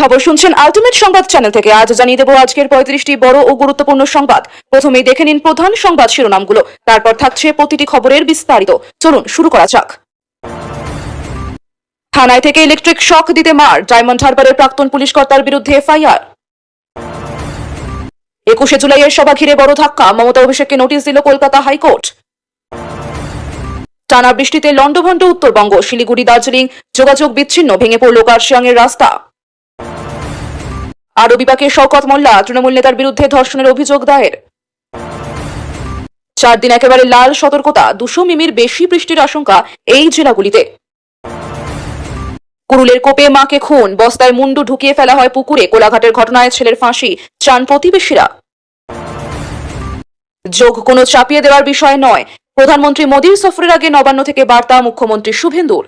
খবর শুনছেন আলটিমেট সংবাদ চ্যানেল থেকে। আজ জানিয়ে দেব আজকের 35টি বড় ও গুরুত্বপূর্ণ সংবাদ। প্রথমেই দেখে নিন প্রধান সংবাদ শিরোনামগুলো, তারপর থাকছে প্রতিটি খবরের বিস্তারিত। চলুন শুরু করা যাক। থানায় থেকে ইলেকট্রিক শক দিতে মার, ডায়মন্ড হারবারের প্রাক্তন পুলিশ কর্তার বিরুদ্ধে এফআইআর। 21শে জুলাইয়ের সভা ঘিরে বড় ধাক্কা, মমতা অভিষেককে নোটিশ দিল কলকাতা হাইকোর্ট। টানা বৃষ্টিতে লন্ডভন্ড উত্তরবঙ্গ, শিলিগুড়ি দার্জিলিং যোগাযোগ বিচ্ছিন্ন, ভেঙে পড়ল কার্শিয়াংয়ের রাস্তা। আরও বিপাকে শওকত মোল্লা, তৃণমূল নেতার বিরুদ্ধে ধর্ষণের অভিযোগ দায়ের। 4 দিন একেবারে লাল সতর্কতা, 200 মিমির বেশি বৃষ্টির আশঙ্কা এই জেলাগুলিতে। কুরুলের কোপে মাকে খুন, বস্তায় মুন্ডু ঢুকিয়ে ফেলা হয় পুকুরে, কোলাঘাটের ঘটনায় ছেলের ফাঁসি, চান প্রতিবেশীরা। যোগ কোনো চাপিয়ে দেওয়ার বিষয় নয়, প্রধানমন্ত্রী মোদীর সফরের আগে নবান্ন থেকে বার্তা মুখ্যমন্ত্রী শুভেন্দুর।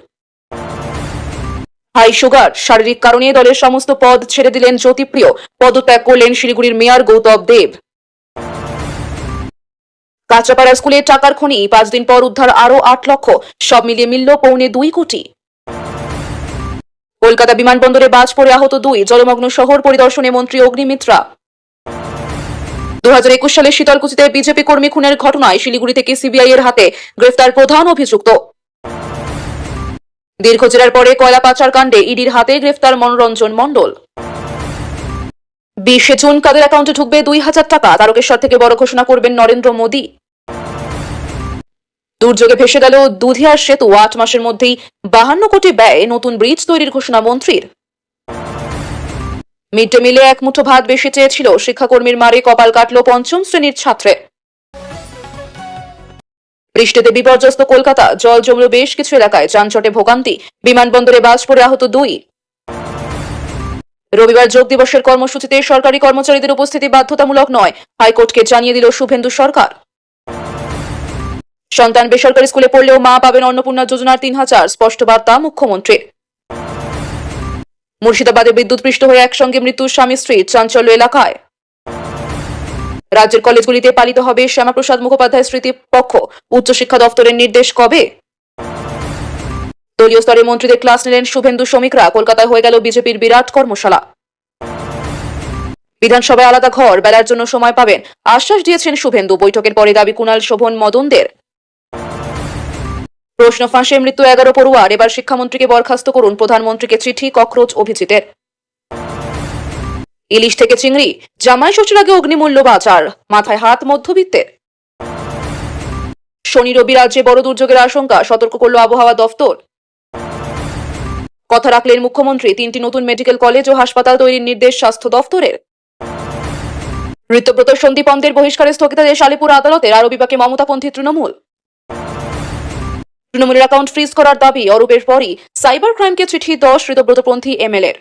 হাই সুগার, শারীরিক কারণে দলের সমস্ত পদ ছেড়ে দিলেন জ্যোতিপ্রিয়, পদত্যাগ করলেন শিলিগুড়ির মেয়র গৌতম দেব। কাঁচরাপাড়া স্কুলে টাকার খনি, 5 দিন পর উদ্ধার আরো 8 লক্ষ, সব মিলিয়ে মিলল 1.25 কোটি। কলকাতা বিমানবন্দরে বাজ পড়ে আহত 2, জলমগ্ন শহর পরিদর্শনে মন্ত্রী অগ্নিমিত্রা। 2021 সালে শীতলকুচিতে বিজেপি কর্মী খুনের ঘটনায় শিলিগুড়ি থেকে সিবিআই এর হাতে গ্রেফতার প্রধান অভিযুক্ত। দীর্ঘ জেরার পরে কয়লা পাচার কাণ্ডে ইডির হাতে গ্রেফতার মনোরঞ্জন মণ্ডল। 20শে জুন কাদের অ্যাকাউন্টে ঢুকবে 2000 টাকা, তারকেশ্বর থেকে বড় ঘোষণা করবেন নরেন্দ্র মোদী। দুর্যোগে ভেসে গেল দুধিয়ার সেতু, 8 মাসের মধ্যেই 52 কোটি ব্যয়ে নতুন ব্রিজ তৈরির ঘোষণা মন্ত্রীর। মিড ডে মিলে 1 মুঠো ভাত বেশি চেয়েছিল, শিক্ষাকর্মীর মারে কপাল কাটল 5ম শ্রেণীর ছাত্রের। বৃষ্টিতে বিপর্যস্ত কলকাতা, জল জমল বেশ কিছু এলাকায়, যানজটে ভোগান্তি, বিমানবন্দরে বাজ পড়ে আহত 2। রবিবার যোগ দিবসের কর্মসূচিতে সরকারি কর্মচারীদের উপস্থিতি বাধ্যতামূলক নয়, হাইকোর্টকে জানিয়ে দিল শুভেন্দু সরকার। সন্তান বেসরকারি স্কুলে পড়লেও মা পাবেন অন্নপূর্ণা যোজনার 3000, স্পষ্ট বার্তা মুখ্যমন্ত্রীর। মুর্শিদাবাদে বিদ্যুৎপৃষ্ট হয়ে একসঙ্গে মৃত্যু স্বামী স্ত্রী, চাঞ্চল্য এলাকায়। রাজ্যের কলেজগুলিতে পালিত হবে শ্যামাপ্রসাদ মুখোপাধ্যায় স্মৃতি পক্ষ, উচ্চশিক্ষা দপ্তরের নির্দেশ কবে? দলীয় স্তরে মন্ত্রীদের ক্লাস নিলেন শুভেন্দু শ্রমিকরা, কলকাতায় হয়ে গেল বিজেপির বিরাট কর্মশালা। বিধানসভায় আলাদা ঘর, বেলার জন্য সময় পাবেন, আশ্বাস দিয়েছেন শুভেন্দু, বৈঠকের পরে দাবি কুণাল, শোভন, মদনদের। প্রশ্ন ফাঁসে মৃত্যু 11 পড়ুয়ার, এবার শিক্ষামন্ত্রীকে বরখাস্ত করুন, প্রধানমন্ত্রীকে চিঠি ককরোচ অভিজিতের। ইলিশ থেকে চিংড়ি, জামাই ষষ্ঠীর আগে অগ্নিমূল্য বাজার, মাথায় হাত মধ্যবিত্তের। শনি রবি রাজ্যে বড় দুর্যোগের আশঙ্কা, সতর্ক করল আবহাওয়া দফতর। কথা রাখলেন মুখ্যমন্ত্রী, 3টি নতুন মেডিকেল কলেজ ও হাসপাতাল তৈরির নির্দেশ স্বাস্থ্য দফতরের। ঋতব্রত সন্দীপমদের বহিষ্কারের স্থগিতাদেশ আলিপুর আদালতের, আরও বিপাকে মমতাপন্থী তৃণমূল। তৃণমূলের অ্যাকাউন্ট ফ্রিজ করার দাবি, অরূপের পরই সাইবার ক্রাইমকে চিঠি 10 ঋতব্রতপন্থী এমএলএর।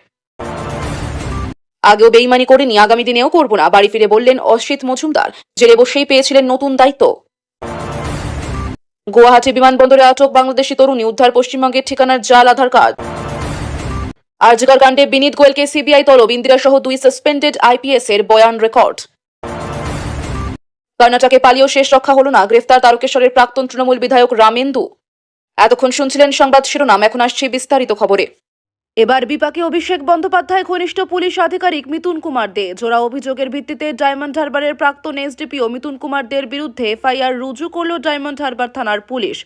আগেও বেইমানি করিনি, আগামী দিনেও করব না, বাড়ি ফিরে বললেন অসিত মজুমদার, জেলে বসেই পেয়েছিলেন নতুন দায়িত্ব। গুয়াহাটি বিমানবন্দরে আটক বাংলাদেশি তরুণী, উদ্ধার পশ্চিমবঙ্গের ঠিকানার জাল আধার কার্ড। আরজিকর কাণ্ডে বিনীত গোয়েলকে সিবিআই তলব, ইন্দিরা সহ 2 সাসপেন্ডেড আইপিএস এর বয়ান রেকর্ড। কর্ণাটকে পালিয়েও শেষ রক্ষা হল না, গ্রেফতার তারকেশ্বরের প্রাক্তন তৃণমূল বিধায়ক রামেন্দু। এতক্ষণ শুনছিলেন সংবাদ শিরোনাম, এখন আসছে বিস্তারিত খবরে। এবার বিপাকে অভিষেক বন্দ্যোপাধ্যায় ঘনিষ্ঠ পুলিশ আধিকারিক মিতুন কুমার দে। জোড়া অভিযোগের ভিত্তিতে ডায়মন্ড হারবারের প্রাক্তন এসডিপিও মিতুন কুমার দের বিরুদ্ধে এফআইআর রুজু করল ডায়মন্ড হারবার থানার পুলিশ।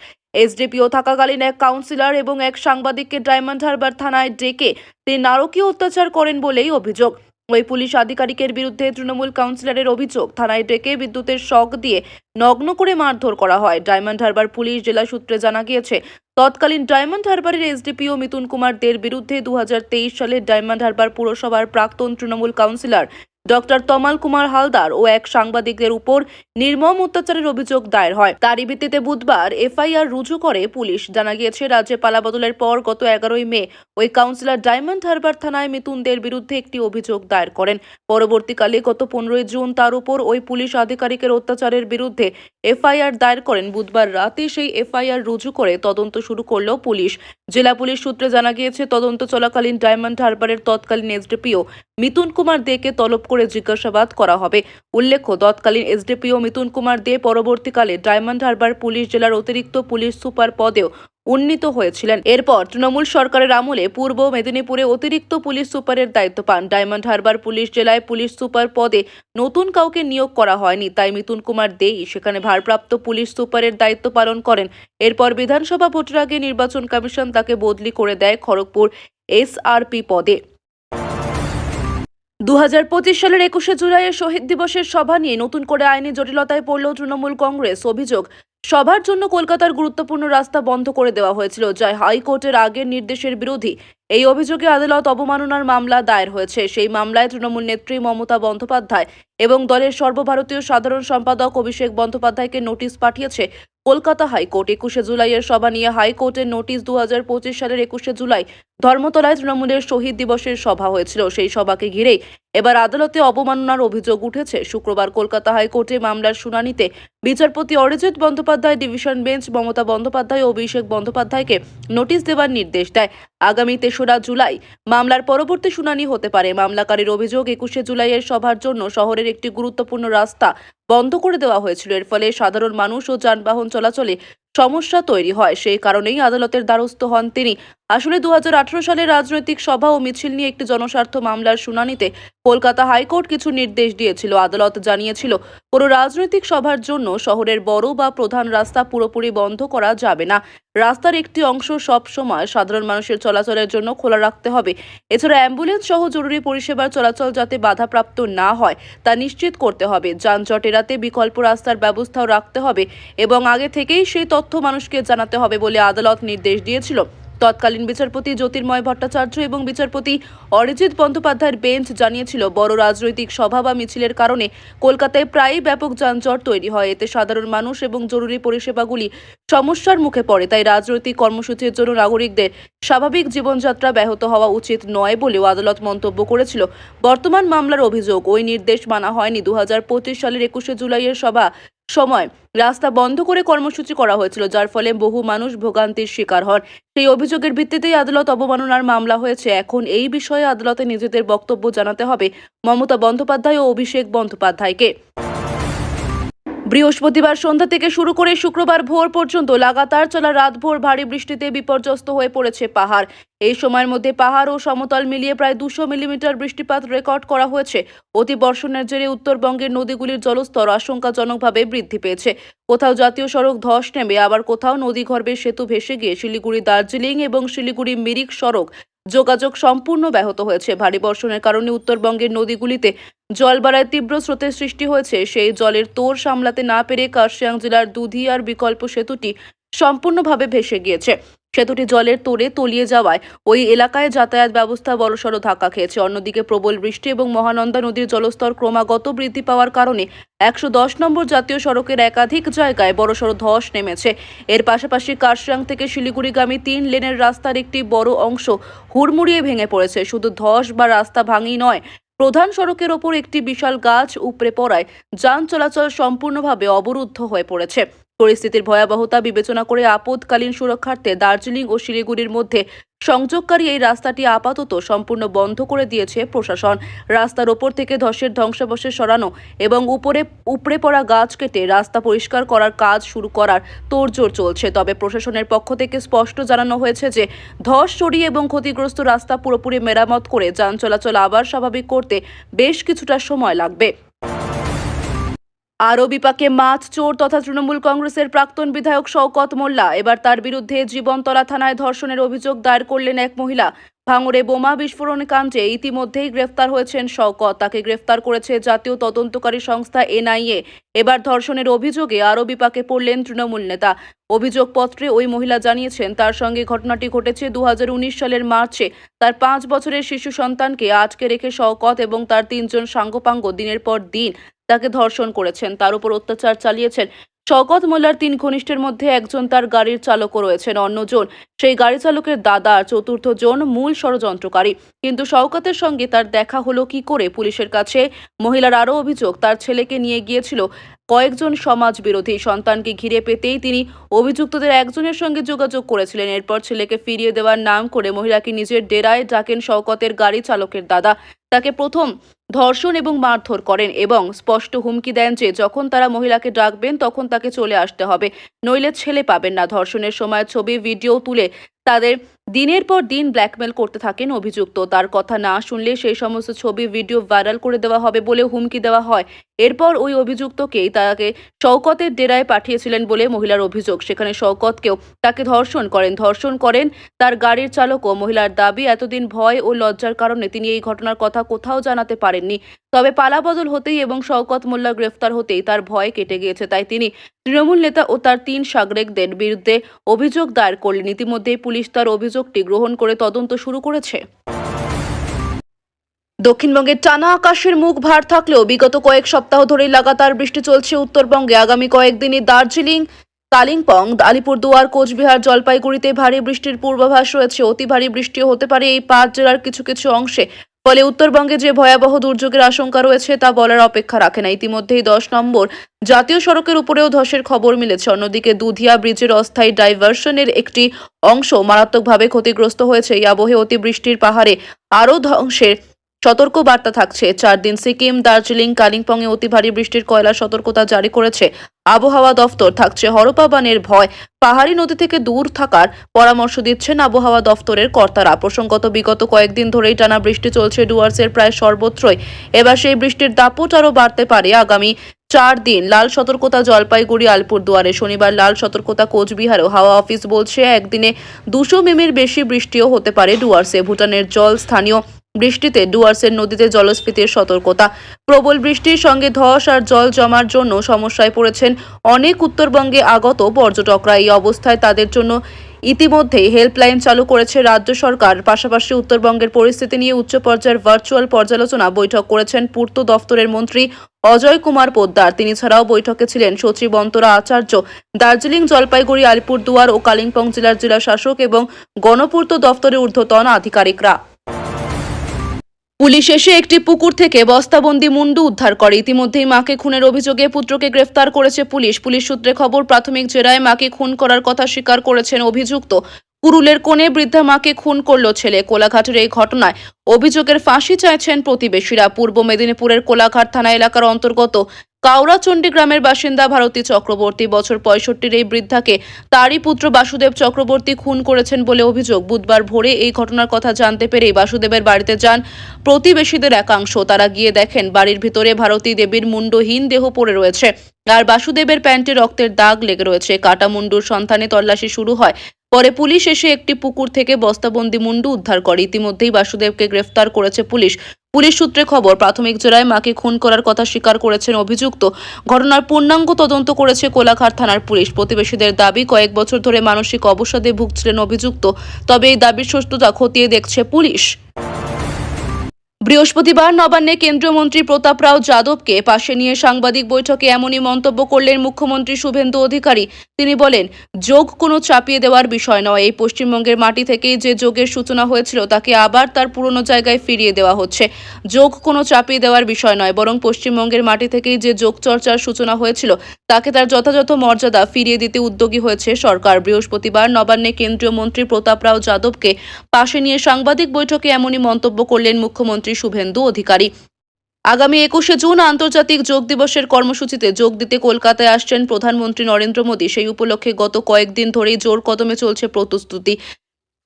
এসডিপিও থাকাকালীন এক কাউন্সিলর এবং এক সাংবাদিককে ডায়মন্ড হারবার থানায় ডেকে তিনি নারকীয় অত্যাচার করেন বলেই অভিযোগ। ওই পুলিশ আধিকারিকের বিরুদ্ধে তৃণমূল কাউন্সিলরের অভিযোগ, থানায় ডেকে বিদ্যুতের শক দিয়ে নগ্ন করে মারধর করা হয়। ডায়মন্ড হারবার পুলিশ জেলা সূত্রে জানা গিয়েছে, তৎকালীন ডায়মন্ড হারবারের এসডিপিও মিতুন কুমার দের বিরুদ্ধে 2023 সালে ডায়মন্ড হারবার পুরসভার প্রাক্তন তৃণমূল কাউন্সিলর ডক্টর তমাল কুমার হালদার ও এক সাংবাদিকদের উপর নির্মম অত্যাচারের অভিযোগ দায়ের হয়। তারই ভিত্তিতে বুধবার এফআইআর রুজু করে পুলিশ। জানা গিয়েছে, রাজ্যে পালাবদলের পর গত 11ই মে ওই কাউন্সিলর ডায়মন্ড হারবার থানায় মিতুনদের বিরুদ্ধে একটি অভিযোগ দায়ের করেন। পরবর্তীকালে গত 15ই জুন তার উপর ওই পুলিশ আধিকারিকের অত্যাচারের বিরুদ্ধে এফআইআর দায়ের করেন। বুধবার রাতে সেই এফআইআর রুজু করে তদন্ত শুরু করল পুলিশ। জেলা পুলিশ সূত্রে জানা গিয়েছে, তদন্ত চলাকালীন ডায়মন্ড হারবারের তৎকালীন এসডিপিও মিতুন কুমার দেকে তলব করে করে জিজ্ঞাসাবাদ করা হবে। উল্লেখ্য, তৎকালীন এসডিপিও মিতুন কুমার দে পরবর্তীকালে ডায়মন্ড হারবার পুলিশ জেলার অতিরিক্ত পুলিশ সুপার পদেও উন্নীত হয়েছিলেন। এরপর তৃণমূল সরকারের আমলে পূর্ব মেদিনীপুরে অতিরিক্ত পুলিশ সুপারের দায়িত্ব পান। ডায়মন্ড হারবার পুলিশ জেলায় পুলিশ সুপার পদে নতুন কাউকে নিয়োগ করা হয়নি, তাই মিতুন কুমার দেই সেখানে ভারপ্রাপ্ত পুলিশ সুপারের দায়িত্ব পালন করেন। এরপর বিধানসভা ভোটের আগে নির্বাচন কমিশন তাকে বদলি করে দেয় খড়গপুর এসআরপি পদে। 2025 সালের 21শে জুলাইয়ের শহীদ দিবসের সভা নিয়ে নতুন করে আইনি জটিলতায় পড়ল তৃণমূল কংগ্রেস। অভিযোগ, সভার জন্য কলকাতার গুরুত্বপূর্ণ রাস্তা বন্ধ করে দেওয়া হয়েছিল, যা হাইকোর্টের আগের নির্দেশের বিরোধী। এই অভিযোগে আদালত অবমাননার মামলা দায়ের হয়েছে। সেই মামলায় তৃণমূল নেত্রী মমতা বন্দ্যোপাধ্যায় এবং দলের সর্বভারতীয় সাধারণ সম্পাদক অভিষেক বন্দ্যোপাধ্যায়কে নোটিশ পাঠিয়েছে কলকাতা হাইকোর্ট। 21শে জুলাইয়ের সভা নিয়ে হাইকোর্টের নোটিশ। 2025 সালের 21শে জুলাই ধর্মতলায় তৃণমূলের শহীদ দিবসের সভা হয়েছিল। সেই সভাকে ঘিরেই এবার আদালতে অবমাননার অভিযোগ উঠেছে। শুক্রবার কলকাতা হাইকোর্টে মামলার শুনানিতে বিচারপতি অরিজিৎ বন্দ্যোপাধ্যায় ডিভিশন বেঞ্চ মমতা বন্দ্যোপাধ্যায় ও অভিষেক বন্দ্যোপাধ্যায়কে নোটিশ দেওয়ার নির্দেশ দেয়। আগামী 3রা জুলাই মামলার পরবর্তী শুনানি হতে পারে। মামলাকারীর অভিযোগ, 21শে জুলাইয়ের সভার জন্য শহরের একটি গুরুত্বপূর্ণ রাস্তা বন্ধ করে দেওয়া হয়েছিল। এর ফলে সাধারণ মানুষ ও যানবাহন চলাচলে সমস্যা তৈরি হয়। সেই কারণেই আদালতের দ্বারস্থ হন তিনি। আসলে 2018 সালে রাজনৈতিক সভা ও মিছিল নিয়ে একটি জনস্বার্থ মামলার শুনানিতে কলকাতা হাইকোর্ট কিছু নির্দেশ দিয়েছিল। আদালত জানিয়েছিল, কোনো রাজনৈতিক সভার জন্য শহরের বড় বা প্রধান রাস্তা পুরোপুরি বন্ধ করা যাবে না। রাস্তার একটি অংশ সব সময় সাধারণ মানুষের চলাচলের জন্য খোলা রাখতে হবে। এছাড়া অ্যাম্বুলেন্স সহ জরুরি পরিষেবার চলাচল যাতে বাধাপ্রাপ্ত না হয় তা নিশ্চিত করতে হবে। যানজট এড়াতে বিকল্প রাস্তার ব্যবস্থাও রাখতে হবে এবং আগে থেকেই সেই তথ্য মানুষকে জানাতে হবে বলে আদালত নির্দেশ দিয়েছিল। তৎকালীন বিচারপতি জ্যোতির্ময় ভট্টাচার্য এবং বিচারপতি অরিজিৎ বন্দ্যোপাধ্যায়ের বেঞ্চ জানিয়েছিল, বড় রাজনৈতিক সভা বা মিছিলের কারণে কলকাতায় প্রায়ই ব্যাপক যানজট তৈরি হয়। এতে সাধারণ মানুষ এবং জরুরি পরিষেবাগুলি সমস্যার মুখে পড়ে। তাই রাজনৈতিক কর্মসূচির জন্য নাগরিকদের স্বাভাবিক জীবনযাত্রা ব্যাহত হওয়া উচিত নয় বলেও আদালত মন্তব্য করেছিল। বর্তমান মামলার অভিযোগ, ওই নির্দেশ মানা হয়নি। 2025 সালের 21শে জুলাইয়ের সভা সময় রাস্তা বন্ধ করে কর্মসূচি করা হয়েছিল, যার ফলে বহু মানুষ ভোগান্তির শিকার হন। সেই অভিযোগের ভিত্তিতেই আদালত অবমাননার মামলা হয়েছে। এখন এই বিষয়ে আদালতে নিজেদের বক্তব্য জানাতে হবে মমতা বন্দ্যোপাধ্যায় ও অভিষেক বন্দ্যোপাধ্যায়কে। বৃহস্পতিবার সন্ধ্যা থেকে শুরু করে শুক্রবার ভোর পর্যন্ত লাগাতার চলা রাতভর ভারী বৃষ্টিতে বিপর্যস্ত হয়ে পড়েছে পাহাড়। এই সময়ের মধ্যে পাহাড় ও সমতল মিলিয়ে প্রায় 200 মিলিমিটার বৃষ্টিপাত রেকর্ড করা হয়েছে। অতি বর্ষণের জেরে উত্তরবঙ্গের নদীগুলির জলস্তর আশঙ্কাজনকভাবে বৃদ্ধি পেয়েছে। কোথাও জাতীয় সড়ক ধস নেমে, আবার কোথাও নদীগর্ভের সেতু ভেসে গিয়ে শিলিগুড়ি দার্জিলিং এবং শিলিগুড়ি মিরিক সড়ক যোগাযোগ সম্পূর্ণ ব্যাহত হয়েছে। ভারী বর্ষণের কারণে উত্তরবঙ্গের নদীগুলিতে জল বাড়ায় তীব্র স্রোতের সৃষ্টি হয়েছে। সেই জলের তোড় সামলাতে না পেরে কার্শিয়াং জেলার দুধিয়ার বিকল্প সেতুটি সম্পূর্ণভাবে ভেসে গিয়েছে। সেতুটি জলের তোড়ে তলিয়ে যাওয়ায় ওই এলাকায় যাতায়াত ব্যবস্থা বড়সড় ধাক্কা খেয়েছে। অন্যদিকে প্রবল বৃষ্টি এবং মহানন্দা নদীর জলস্তর ক্রমাগত বৃদ্ধি পাওয়ার কারণে 110 নম্বর জাতীয় সড়কের একাধিক জায়গায় বড়সড় ধস নেমেছে। এর পাশাপাশি কার্শিয়াং থেকে শিলিগুড়িগামী 3 লেনের রাস্তার একটি বড় অংশ হুড়মুড়িয়ে ভেঙে পড়েছে। শুধু ধস বা রাস্তা ভাঙি নয়, প্রধান সড়কের ওপর একটি বিশাল গাছ উপড়ে পড়ায় যান চলাচল সম্পূর্ণভাবে অবরুদ্ধ হয়ে পড়েছে। পরিস্থিতির ভয়াবহতা বিবেচনা করে আপদকালীন সুরক্ষার্থে দার্জিলিং ও শিলিগুড়ির মধ্যে সংযোগকারী এই রাস্তাটি আপাতত সম্পূর্ণ বন্ধ করে দিয়েছে প্রশাসন। রাস্তার ওপর থেকে ধসের ধ্বংসাবশেষ সরানো এবং উপড়ে পড়া গাছ কেটে রাস্তা পরিষ্কার করার কাজ শুরু করার তোড়জোড় চলছে। তবে প্রশাসনের পক্ষ থেকে স্পষ্ট জানানো হয়েছে যে ধস সরিয়ে এবং ক্ষতিগ্রস্ত রাস্তা পুরোপুরি মেরামত করে যান চলাচল আবার স্বাভাবিক করতে বেশ কিছুটা সময় লাগবে। আরও বিপাকে মাছ চোর তথা তৃণমূল কংগ্রেসের প্রাক্তন বিধায়ক শওকত মোল্লা। এবার তার বিরুদ্ধে জীবনতলা থানায় ধর্ষণের অভিযোগ দায়ের করলেন এক মহিলা। ভাঙড়ে বোমা বিস্ফোরণ কাণ্ডে ইতিমধ্যেই গ্রেফতার হয়েছেন শওকত। তাকে গ্রেফতার করেছে জাতীয় তদন্তকারী সংস্থা এনআইএ। এবার ধর্ষণের অভিযোগে আরও বিপাকে পড়লেন তৃণমূল নেতা। অভিযোগপত্রে ওই মহিলা জানিয়েছেন, তার সঙ্গে ঘটনাটি ঘটেছে 2019 সালের মার্চে। তার 5 বছরের শিশু সন্তানকে আটকে রেখে শওকত এবং তার 3 জন সাঙ্গপাঙ্গ দিনের পর দিন তাকে ধর্ষণ করেছেন, তার উপর অত্যাচার চালিয়েছেন। শওকত মোল্লার 3 ঘনিষ্ঠের মধ্যে একজন তার গাড়ির চালকও রয়েছেন। অন্যজন সেই গাড়ি চালকের দাদা, আর চতুর্থ জন মূল ষড়যন্ত্রকারী। কিন্তু শওকতের সঙ্গে তার দেখা হলো কি করে? পুলিশের কাছে মহিলার আরও অভিযোগ, তার ছেলেকে নিয়ে গিয়েছিল কয়েকজন সমাজ বিরোধী। সন্তানকে ঘিরে পেতেই তিনি অভিযুক্তদের একজনের সঙ্গে যোগাযোগ করেছিলেন। এরপর ছেলেকে ফিরিয়ে দেওয়ার নাম করে মহিলাকে নিজের ডেরায় ডাকেন শওকতের গাড়ি চালকের দাদা। তাকে প্রথম ধর্ষণ এবং মারধর করেন এবং স্পষ্ট হুমকি দেন যে যখন তারা মহিলাকে ডাকবেন তখন তাকে চলে আসতে হবে, নইলে ছেলে পাবেন না। ধর্ষণের সময় ছবি ভিডিও তুলে তাদের দিনের পর দিন ব্ল্যাকমেল করতে থাকেন অভিযুক্ত। তার কথা না শুনলে সেই সমস্ত ছবি ভিডিও ভাইরাল করে দেওয়া হবে বলে হুমকি দেওয়া হয়। এরপর ওই অভিযুক্তকেই তাকে শওকতের ডেরায় পাঠিয়েছিলেন বলে মহিলার অভিযোগ। সেখানে শওকতকেও তাকে ধর্ষণ করেন তার গাড়ির চালকও। মহিলার দাবি, এতদিন ভয় ও লজ্জার কারণে তিনি এই ঘটনার কথা কোথাও জানাতে পারেননি। তবে পালাবদল হতেই এবং শওকত মোল্লা গ্রেফতার হতেই তার ভয় কেটে গিয়েছে। তাই তিনি তৃণমূল নেতা ও তার 3 শাগরেদদের বিরুদ্ধে অভিযোগ দায়ের করলেন। ইতিমধ্যেই পুলিশ তার অভিযোগটি গ্রহণ করে তদন্ত শুরু করেছে। দক্ষিণবঙ্গের টানা আকাশের মুখ ভার থাকলেও বিগত কয়েক সপ্তাহ ধরেই লাগাতার বৃষ্টি চলছে উত্তরবঙ্গে। আগামী কয়েকদিনই দার্জিলিং, কালিম্পং, আলিপুরদুয়ার, কোচবিহার, জলপাইগুড়িতে ভারী বৃষ্টির পূর্বাভাস রয়েছে। অতি ভারী বৃষ্টিও হতে পারে এই 5 জেলার কিছু কিছু অংশে। ফলে উত্তরবঙ্গে যে ভয়াবহ দুর্যোগের আশঙ্কা রয়েছে তা বলার অপেক্ষা রাখে না। ইতিমধ্যেই 10 নম্বর জাতীয় সড়কের উপরেও ধসের খবর মিলেছে। অন্যদিকে দুধিয়া ব্রিজের অস্থায়ী ডাইভারশনের একটি অংশ মারাত্মকভাবে ক্ষতিগ্রস্ত হয়েছে। এই আবহে অতিবৃষ্টির পাহাড়ে আরও ধ্বংসের সতর্ক বার্তা থাকছে। 4 দিন সিকিম, দার্জিলিং, কালিম্পংয়ে অতি ভারী বৃষ্টির কয়লার সতর্কতা জারি করেছে আবহাওয়া দফতর। থাকছে হরপা বানের ভয়। পাহাড়ি নদী থেকে দূর থাকার পরামর্শ দিচ্ছেন আবহাওয়া দফতরের কর্তারা। প্রসঙ্গত বিগত কয়েকদিন ধরেই টানা বৃষ্টি চলছে ডুয়ার্সের প্রায় সর্বত্রই। এবার সেই বৃষ্টির দাপট আরও বাড়তে পারে। আগামী 4 দিন লাল সতর্কতা জলপাইগুড়ি, আলিপুরদুয়ারে। শনিবার লাল সতর্কতা কোচবিহারেও। হাওয়া অফিস বলছে একদিনে 200 মিমির বেশি বৃষ্টিও হতে পারে ডুয়ার্সে। ভুটানের জল স্থানীয় বৃষ্টিতে ডুয়ার্সের নদীতে জলস্ফীতির সতর্কতা। প্রবল বৃষ্টির সঙ্গে ধস আর জল জমার জন্য সমস্যায় পড়েছেন অনেক উত্তরবঙ্গে আগত পর্যটকরা। এই অবস্থায় তাদের জন্য ইতিমধ্যেই হেল্পলাইন চালু করেছে রাজ্য সরকার। পাশাপাশি উত্তরবঙ্গের পরিস্থিতি নিয়ে উচ্চ পর্যায়ের ভার্চুয়াল পর্যালোচনা বৈঠক করেছেন পূর্ত দফতরের মন্ত্রী অজয় কুমার পোদ্দার। তিনি ছাড়াও বৈঠকে ছিলেন সচিব অন্তরা আচার্য, দার্জিলিং, জলপাইগুড়ি, আলিপুরদুয়ার ও কালিম্পং জেলার জেলা শাসক এবং গণপূর্ত দফতরের ঊর্ধ্বতন আধিকারিকরা। পুলিশ এসে একটি পুকুর থেকে বস্তাবন্দি মুন্ডু উদ্ধার করে। ইতিমধ্যেই মাকে খুনের অভিযোগে পুত্রকে গ্রেফতার করেছে পুলিশ। পুলিশ সূত্রে খবর, প্রাথমিক জেরায় মাকে খুন করার কথা স্বীকার করেছেন অভিযুক্ত। কুরুলের কোণে বৃদ্ধা মাকে খুন করল ছেলে। কোলাঘাটের এই ঘটনায় অভিযোগের ফাঁসি চাইছেন প্রতিবেশীরা। পূর্ব মেদিনীপুরের কোলাঘাট থানা এলাকার অন্তর্গত কাউরাচণ্ডী গ্রামের বাসিন্দা ভারতী চক্রবর্তী। বছর 65 এই বৃদ্ধাকে তারই পুত্র বাসুদেব চক্রবর্তী খুন করেছেন বলে অভিযোগ। বুধবার ভোরে এই ঘটনার কথা জানতে পেরেই বাসুদেবের বাড়িতে যান প্রতিবেশীদের একাংশ। তারা গিয়ে দেখেন বাড়ির ভিতরে ভারতী দেবীর মুন্ডহীন দেহ পড়ে রয়েছে আর বাসুদেবের প্যান্টে রক্তের দাগ লেগে রয়েছে। কাটা মুন্ডুর সন্ধানে তল্লাশি শুরু হয়। পরে পুলিশ এসে একটি পুকুর থেকে বস্তাবন্দি মুন্ডু উদ্ধার করে। ইতিমধ্যেই বাসুদেবকে গ্রেফতার করেছে পুলিশ। পুলিশ সূত্রে খবর, প্রাথমিক জেরায় মাকে খুন করার কথা স্বীকার করেছেন অভিযুক্ত। ঘটনার পূর্ণাঙ্গ তদন্ত করেছে কোলাঘাট থানার পুলিশ। প্রতিবেশীদের দাবি, কয়েক বছর ধরে মানসিক অবসাদে ভুগছিলেন অভিযুক্ত। তবে এই দাবির সত্যতা খতিয়ে দেখছে পুলিশ। বৃহস্পতিবার নবান্নে কেন্দ্রীয় মন্ত্রী প্রতাপ রাও যাদবকে পাশে নিয়ে সাংবাদিক বৈঠকে এমনই মন্তব্য করলেন মুখ্যমন্ত্রী শুভেন্দু অধিকারী। তিনি বলেন, যোগ কোনো চাপিয়ে দেওয়ার বিষয় নয়। এই পশ্চিমবঙ্গের মাটি থেকেই যে যোগের সূচনা হয়েছিল তাকে আবার তার পুরনো জায়গায় ফিরিয়ে দেওয়া হচ্ছে। যোগ কোনো চাপিয়ে দেওয়ার বিষয় নয়, বরং পশ্চিমবঙ্গের মাটি থেকেই যে যোগ চর্চার সূচনা হয়েছিল তাকে তার যথাযথ মর্যাদা ফিরিয়ে দিতে উদ্যোগী হয়েছে সরকার। বৃহস্পতিবার নবান্নে কেন্দ্রীয় মন্ত্রী প্রতাপ রাও যাদবকে পাশে নিয়ে সাংবাদিক বৈঠকে এমনই মন্তব্য করলেন মুখ্যমন্ত্রী শুভেন্দু অধিকারী। আগামী 21শে জুন আন্তর্জাতিক যোগ দিবসের কর্মসূচিতে যোগ দিতে কলকাতায় আসছেন প্রধানমন্ত্রী নরেন্দ্র মোদী। সেই উপলক্ষে গত কয়েকদিন ধরেই জোর কদমে চলছে প্রস্তুতি।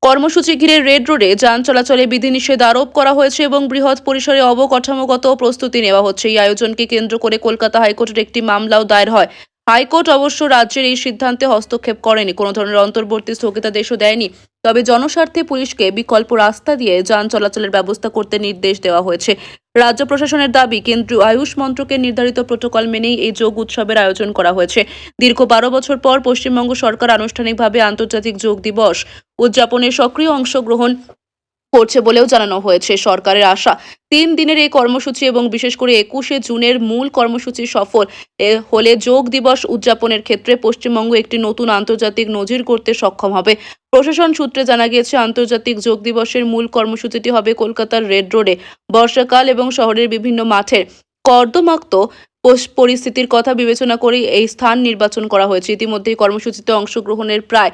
কর্মসূচি ঘিরে রেড রোডে যান চলাচলে বিধিনিষেধ আরোপ করা হয়েছে এবং বৃহৎ পরিসরে অবকাঠামোগত প্রস্তুতি নেওয়া হচ্ছে। এই আয়োজনকে কেন্দ্র করে কলকাতা হাইকোর্টের একটি মামলাও দায়ের হয়। হাইকোর্ট অবশ্য রাজ্যের এই সিদ্ধান্তে হস্তক্ষেপ করেনি, কোনো ধরনের অন্তর্বর্তী স্থগিতাদেশও দেয়নি। তবে জনস্বার্থে পুলিশকে বিকল্প রাস্তা দিয়ে যান চলাচলের ব্যবস্থা করতে নির্দেশ দেওয়া হয়েছে। রাজ্য প্রশাসনের দাবি, কেন্দ্রীয় আয়ুষ মন্ত্রকের নির্ধারিত প্রোটোকল মেনেই এই যোগ উৎসবের আয়োজন করা হয়েছে। দীর্ঘ 12 বছর পর পশ্চিমবঙ্গ সরকার আনুষ্ঠানিকভাবে আন্তর্জাতিক যোগ দিবস উদযাপনে সক্রিয় অংশগ্রহণ করছে বলেও জানানো হয়েছে। সরকারের আশা 3 দিনের এই কর্মসূচি এবং বিশেষ করে 21শে জুনের মূল কর্মসূচি সফল হলে যোগ দিবস উদযাপনের ক্ষেত্রে পশ্চিমবঙ্গ একটি নতুন আন্তর্জাতিক নজির করতে সক্ষম হবে। প্রশাসন সূত্রে জানা গিয়েছে, আন্তর্জাতিক যোগ দিবসের মূল কর্মসূচিটি হবে কলকাতার রেড রোডে। বর্ষাকাল এবং শহরের বিভিন্ন মাঠের কর্দমাক্ত পরিস্থিতির কথা বিবেচনা করে এই স্থান নির্বাচন করা হয়েছে। ইতিমধ্যেই কর্মসূচিতে অংশগ্রহণের প্রায়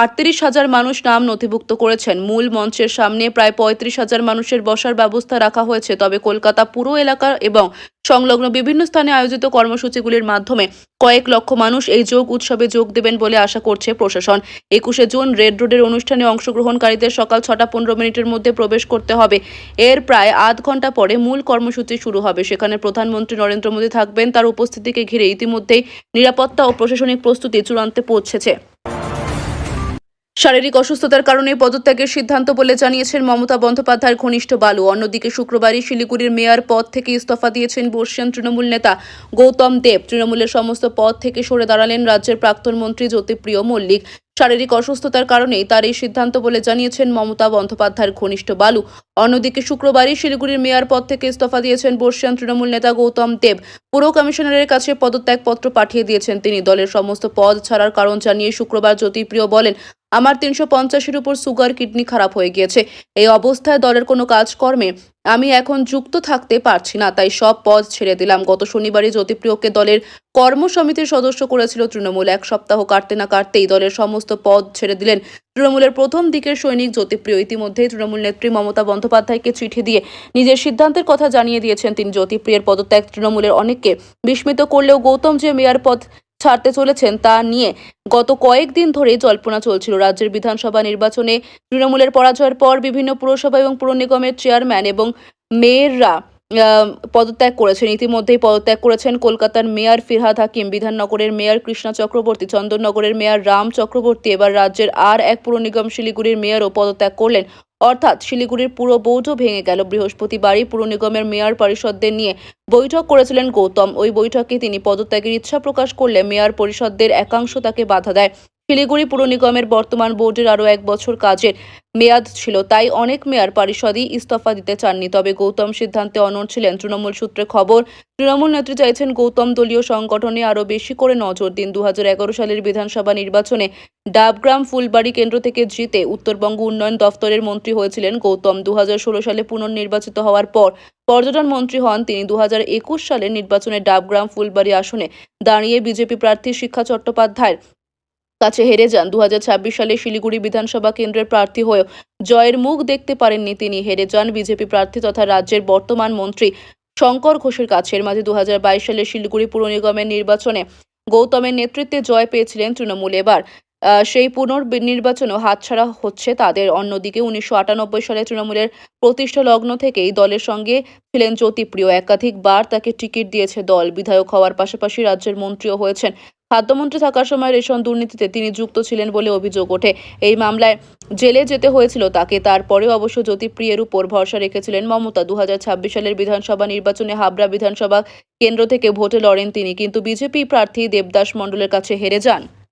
৩৮,০০০ মানুষ নাম নথিভুক্ত করেছেন। মূল মঞ্চের সামনে প্রায় ৩৫,০০০ মানুষের বসার ব্যবস্থা রাখা হয়েছে। তবে কলকাতা পুর এলাকা এবং সংলগ্ন বিভিন্ন স্থানে আয়োজিত কর্মসূচিগুলির মাধ্যমে কয়েক লক্ষ মানুষ এই যোগ উৎসবে যোগ দেবেন বলে আশা করছে প্রশাসন। ২১শে জুন রেড রোডের অনুষ্ঠানে অংশগ্রহণকারীদের সকাল ৬টা ১৫ মিনিটের মধ্যে প্রবেশ করতে হবে। এর প্রায় আধ ঘন্টা পরে মূল কর্মসূচি শুরু হবে। সেখানে প্রধানমন্ত্রী নরেন্দ্র মোদী থাকবেন। তার উপস্থিতিকে ঘিরে ইতিমধ্যেই নিরাপত্তা ও প্রশাসনিক প্রস্তুতি চূড়ান্তে পৌঁছেছে। শারীরিক অসুস্থতার কারণে পদত্যাগের সিদ্ধান্ত বলে জানিয়েছেন মমতা বন্দ্যোপাধ্যায়ের ঘনিষ্ঠ বালু। অন্যদিকে শুক্রবারই শিলিগুড়ির মেয়র পদ থেকে ইস্তফা দিয়েছেন বর্ষিয়ান তৃণমূল নেতা গৌতম দেব। তৃণমূলের সমস্ত পদ থেকে সরে দাঁড়ালেন রাজ্যের প্রাক্তন মন্ত্রী জ্যোতিপ্রিয় মল্লিক। শারীরিক অসুস্থতার কারণেই তার এই সিদ্ধান্ত বলে জানিয়েছেন মমতা বন্দ্যোপাধ্যায়ের ঘনিষ্ঠ বালু। অন্যদিকে শুক্রবারই শিলিগুড়ির মেয়র পদ থেকে ইস্তফা দিয়েছেন বর্ষিয়ান তৃণমূল নেতা গৌতম দেব। পুর কমিশনারের কাছে পদত্যাগপত্র পাঠিয়ে দিয়েছেন তিনি। দলের সমস্ত পদ ছাড়ার কারণ জানিয়ে শুক্রবার জ্যোতিপ্রিয় বলেন, আমার ৩৫০-এর উপর সুগার, কিডনি খারাপ হয়ে গিয়েছে। এই অবস্থায় দলের কোনো কাজকর্মে আমি এখন যুক্ত থাকতে পারছি না, তাই সব পদ ছেড়ে দিলাম। গত শনিবারই জ্যোতিপ্রিয়কে দলের কর্মসমিতির সদস্য করেছিল তৃণমূল। এক সপ্তাহ কাটতে না কাটতেই দলের সমস্ত পদ ছেড়ে দিলেন তৃণমূলের প্রথম দিকের সৈনিক জ্যোতিপ্রিয়। ইতিমধ্যেই তৃণমূল নেত্রী মমতা বন্দ্যোপাধ্যায়কে চিঠি দিয়ে নিজের সিদ্ধান্তের কথা জানিয়ে দিয়েছেন তিনি। জ্যোতিপ্রিয়ের পদত্যাগ তৃণমূলের অনেককে বিস্মিত করলেও গৌতম যে মেয়র পদ ছাড়তে চলেছেন তা নিয়ে গত কয়েকদিন ধরে জল্পনা চলছিল। রাজ্যের বিধানসভা নির্বাচনে তৃণমূলের পরাজয়ের পর বিভিন্ন পুরসভা এবং পুর নিগমের চেয়ারম্যান এবং মেয়ররা পদত্যাগ করেছেন। ইতিমধ্যেই পদত্যাগ করেছেন কলকাতার mayor Firhad Hakim, বিধাননগরের mayor Krishna Chakraborty, চন্দননগরের mayor Ram Chakraborty. এবার রাজ্যের আর এক পুর নিগম শিলিগুড়ির মেয়রও পদত্যাগ করলেন। অর্থাৎ শিলিগুড়ির পুরো বোর্ডও ভেঙে গেল। বৃহস্পতিবারই পুর নিগমের মেয়র পরিষদদের নিয়ে বৈঠক করেছিলেন গৌতম। ওই বৈঠকে তিনি পদত্যাগের ইচ্ছা প্রকাশ করলে মেয়র পরিষদদের একাংশ তাকে বাধা দেয়। শিলিগুড়ি পুর নিগমের বর্তমান বোর্ডের আরও ১ বছর কাজের মেয়াদ ছিল, তাই অনেক মেয়র পরিষদই ইস্তফা দিতে চাননি। তবে গৌতম সিদ্ধান্তে অনড় ছিলেন। তৃণমূল সূত্রে খবর, তৃণমূল নেত্রী চাইছেন গৌতম দলীয় সংগঠনে আরও বেশি করে নজর দিন। ২০১১ সালের বিধানসভা নির্বাচনে ডাবগ্রাম ফুলবাড়ি কেন্দ্র থেকে জিতে উত্তরবঙ্গ উন্নয়ন দফতরের মন্ত্রী হয়েছিলেন গৌতম। ২০১৬ সালে পুনর্নির্বাচিত হওয়ার পর পর্যটন মন্ত্রী হন তিনি। ২০২১ সালের নির্বাচনে ডাবগ্রাম ফুলবাড়ি আসনে দাঁড়িয়ে বিজেপি প্রার্থী শিক্ষা চট্টোপাধ্যায়ের কাছে হেরে যান। ২০২৬ সালে শিলিগুড়ি বিধানসভা কেন্দ্রের প্রার্থী হয়েও জয়ের মুখ দেখতে পারেননি তিনি। হেরে যান বিজেপি প্রার্থী তথা রাজ্যের বর্তমান মন্ত্রী শঙ্কর ঘোষের কাছে। এর মাঝে ২০২২ সালে শিলিগুড়ি পুর নিগমের নির্বাচনে গৌতমের নেতৃত্বে জয় পেয়েছিলেন তৃণমূল। এবার সেই পুনর্নির্বাচনেও হাতছাড়া হচ্ছে তাদের। অন্যদিকে ১৯৯৮ সালে তৃণমূলের প্রতিষ্ঠা লগ্ন থেকেই দলের সঙ্গে ছিলেন জ্যোতিপ্রিয়। একাধিকবার তাকে টিকিট দিয়েছে দল। বিধায়ক হওয়ার পাশাপাশি রাজ্যের মন্ত্রীও হয়েছেন। খাদ্যমন্ত্রী থাকার সময় রেশন দুর্নীতিতে তিনি যুক্ত ছিলেন বলে অভিযোগ ওঠে। এই মামলায় জেলে যেতে হয়েছিল তাকে। তারপরেও অবশ্য জ্যোতিপ্রিয়ের উপর ভরসা রেখেছিলেন মমতা। ২০২৬ সালের বিধানসভা নির্বাচনে হাবড়া বিধানসভা কেন্দ্র থেকে ভোটে লড়েন তিনি, কিন্তু বিজেপি প্রার্থী দেবদাস মণ্ডলের কাছে হেরে যান।